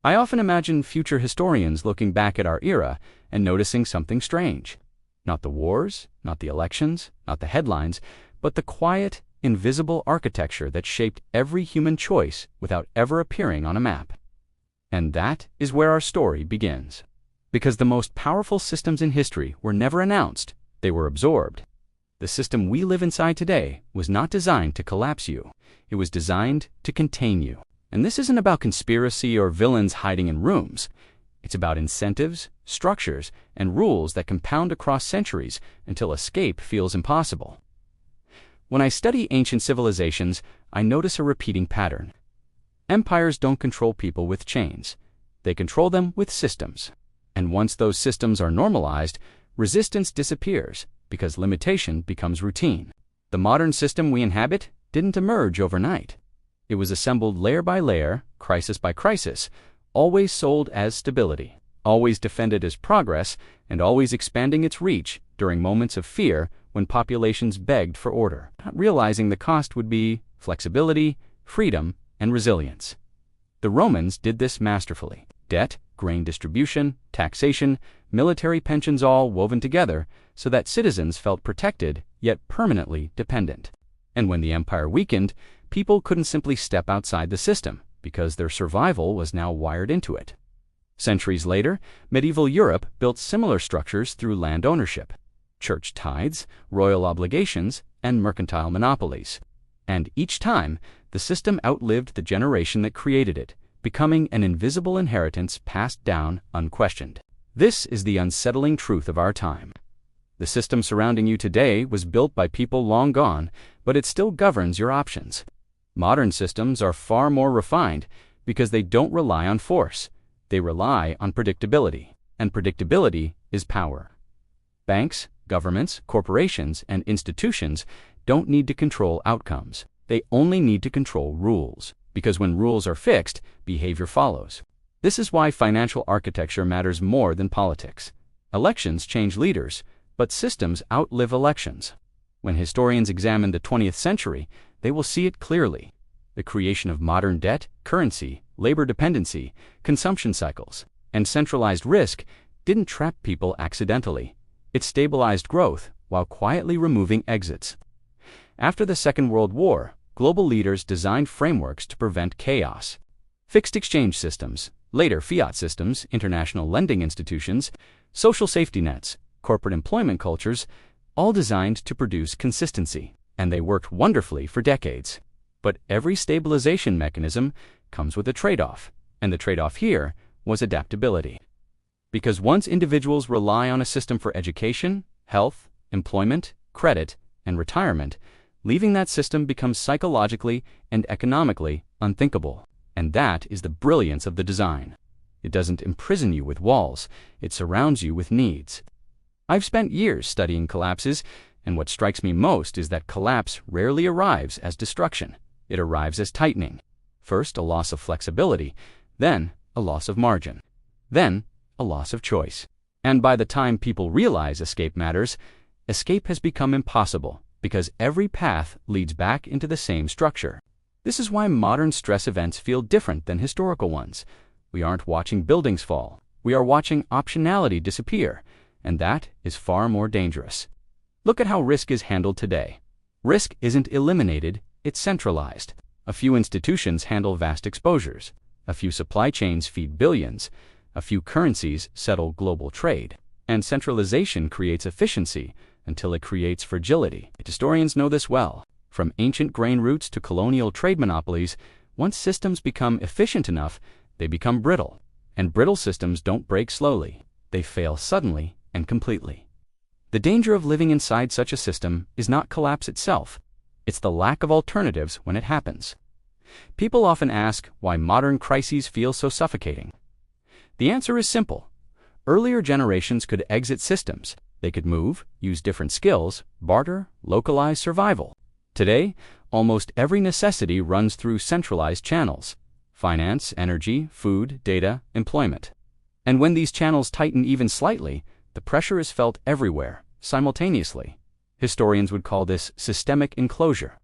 I often imagine future historians looking back at our era and noticing something strange. Not the wars, not the elections, not the headlines, but the quiet, invisible architecture that shaped every human choice without ever appearing on a map. And that is where our story begins. Because the most powerful systems in history were never announced, they were absorbed. The system we live inside today was not designed to collapse you. It was designed to contain you. And this isn't about conspiracy or villains hiding in rooms. It's about incentives, structures, and rules that compound across centuries until escape feels impossible. When I study ancient civilizations, I notice a repeating pattern. Empires don't control people with chains. They control them with systems. And once those systems are normalized, resistance disappears because limitation becomes routine. The modern system we inhabit didn't emerge overnight. It was assembled layer by layer, crisis by crisis, always sold as stability, always defended as progress, and always expanding its reach during moments of fear when populations begged for order, not realizing the cost would be flexibility, freedom, and resilience. The Romans did this masterfully. Debt, grain distribution, taxation, military pensions all woven together so that citizens felt protected yet permanently dependent. And when the empire weakened, people couldn't simply step outside the system because their survival was now wired into it. Centuries later, medieval Europe built similar structures through land ownership, church tithes, royal obligations, and mercantile monopolies. And each time, the system outlived the generation that created it, becoming an invisible inheritance passed down unquestioned. This is the unsettling truth of our time. The system surrounding you today was built by people long gone, but it still governs your options. Modern systems are far more refined because they don't rely on force. They rely on predictability, and predictability is power. Banks, governments, corporations, and institutions don't need to control outcomes. They only need to control rules, because when rules are fixed, behavior follows. This is why financial architecture matters more than politics. Elections change leaders, but systems outlive elections. When historians examine the 20th century, they will see it clearly. The creation of modern debt, currency, labor dependency, consumption cycles, and centralized risk didn't trap people accidentally. It stabilized growth while quietly removing exits. After the Second World War, global leaders designed frameworks to prevent chaos. Fixed exchange systems, later fiat systems, international lending institutions, social safety nets, corporate employment cultures, all designed to produce consistency. And they worked wonderfully for decades. But every stabilization mechanism comes with a trade-off, and the trade-off here was adaptability. Because once individuals rely on a system for education, health, employment, credit, and retirement, leaving that system becomes psychologically and economically unthinkable. And that is the brilliance of the design. It doesn't imprison you with walls, it surrounds you with needs. I've spent years studying collapses, and what strikes me most is that collapse rarely arrives as destruction. It arrives as tightening. First, a loss of flexibility, then a loss of margin, then a loss of choice. And by the time people realize escape matters, escape has become impossible because every path leads back into the same structure. This is why modern stress events feel different than historical ones. We aren't watching buildings fall. We are watching optionality disappear, and that is far more dangerous. Look at how risk is handled today. Risk isn't eliminated, it's centralized. A few institutions handle vast exposures. A few supply chains feed billions. A few currencies settle global trade. And centralization creates efficiency until it creates fragility. Historians know this well. From ancient grain routes to colonial trade monopolies, once systems become efficient enough, they become brittle. And brittle systems don't break slowly. They fail suddenly and completely. The danger of living inside such a system is not collapse itself. It's the lack of alternatives when it happens. People often ask why modern crises feel so suffocating. The answer is simple. Earlier generations could exit systems. They could move, use different skills, barter, localize survival. Today, almost every necessity runs through centralized channels: finance, energy, food, data, employment. And when these channels tighten even slightly, the pressure is felt everywhere, simultaneously. Historians would call this systemic enclosure.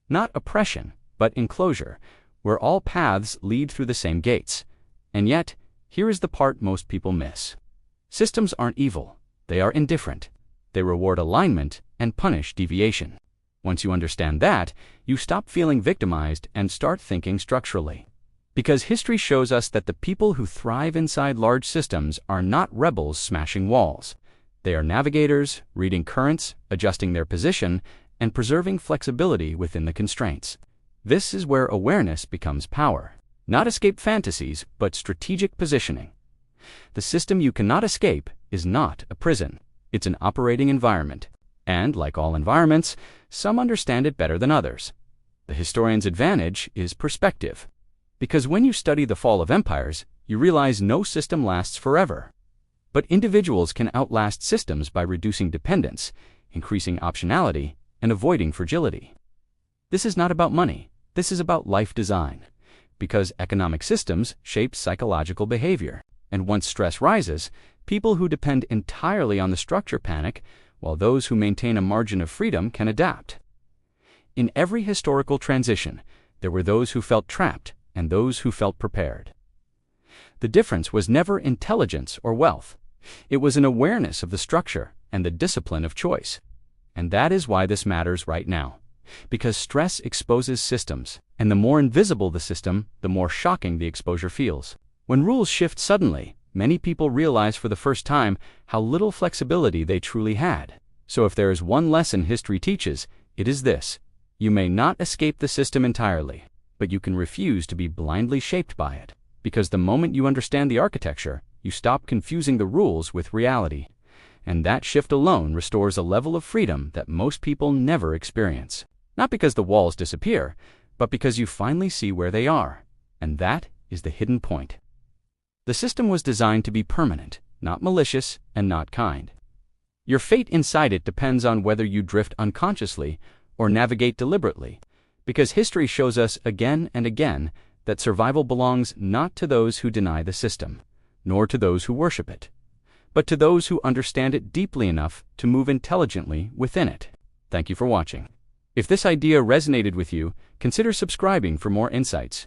Not oppression, but enclosure, where all paths lead through the same gates. And yet, here is the part most people miss. Systems aren't evil. They are indifferent. They reward alignment and punish deviation. Once you understand that, you stop feeling victimized and start thinking structurally. Because history shows us that the people who thrive inside large systems are not rebels smashing walls. They are navigators, reading currents, adjusting their position, and preserving flexibility within the constraints. This is where awareness becomes power. Not escape fantasies, but strategic positioning. The system you cannot escape is not a prison. It's an operating environment. And, like all environments, some understand it better than others. The historian's advantage is perspective. Because when you study the fall of empires, you realize no system lasts forever. But individuals can outlast systems by reducing dependence, increasing optionality, and avoiding fragility. This is not about money. This is about life design. Because economic systems shape psychological behavior. And once stress rises, people who depend entirely on the structure panic, while those who maintain a margin of freedom can adapt. In every historical transition, there were those who felt trapped and those who felt prepared. The difference was never intelligence or wealth. It was an awareness of the structure and the discipline of choice. And that is why this matters right now. Because stress exposes systems, and the more invisible the system, the more shocking the exposure feels. When rules shift suddenly, many people realize for the first time how little flexibility they truly had. So if there is one lesson history teaches, it is this: you may not escape the system entirely, but you can refuse to be blindly shaped by it. Because the moment you understand the architecture, you stop confusing the rules with reality. And that shift alone restores a level of freedom that most people never experience. Not because the walls disappear, but because you finally see where they are. And that is the hidden point. The system was designed to be permanent, not malicious and not kind. Your fate inside it depends on whether you drift unconsciously or navigate deliberately, because history shows us again and again that survival belongs not to those who deny the system, nor to those who worship it, but to those who understand it deeply enough to move intelligently within it. Thank you for watching. If this idea resonated with you, consider subscribing for more insights.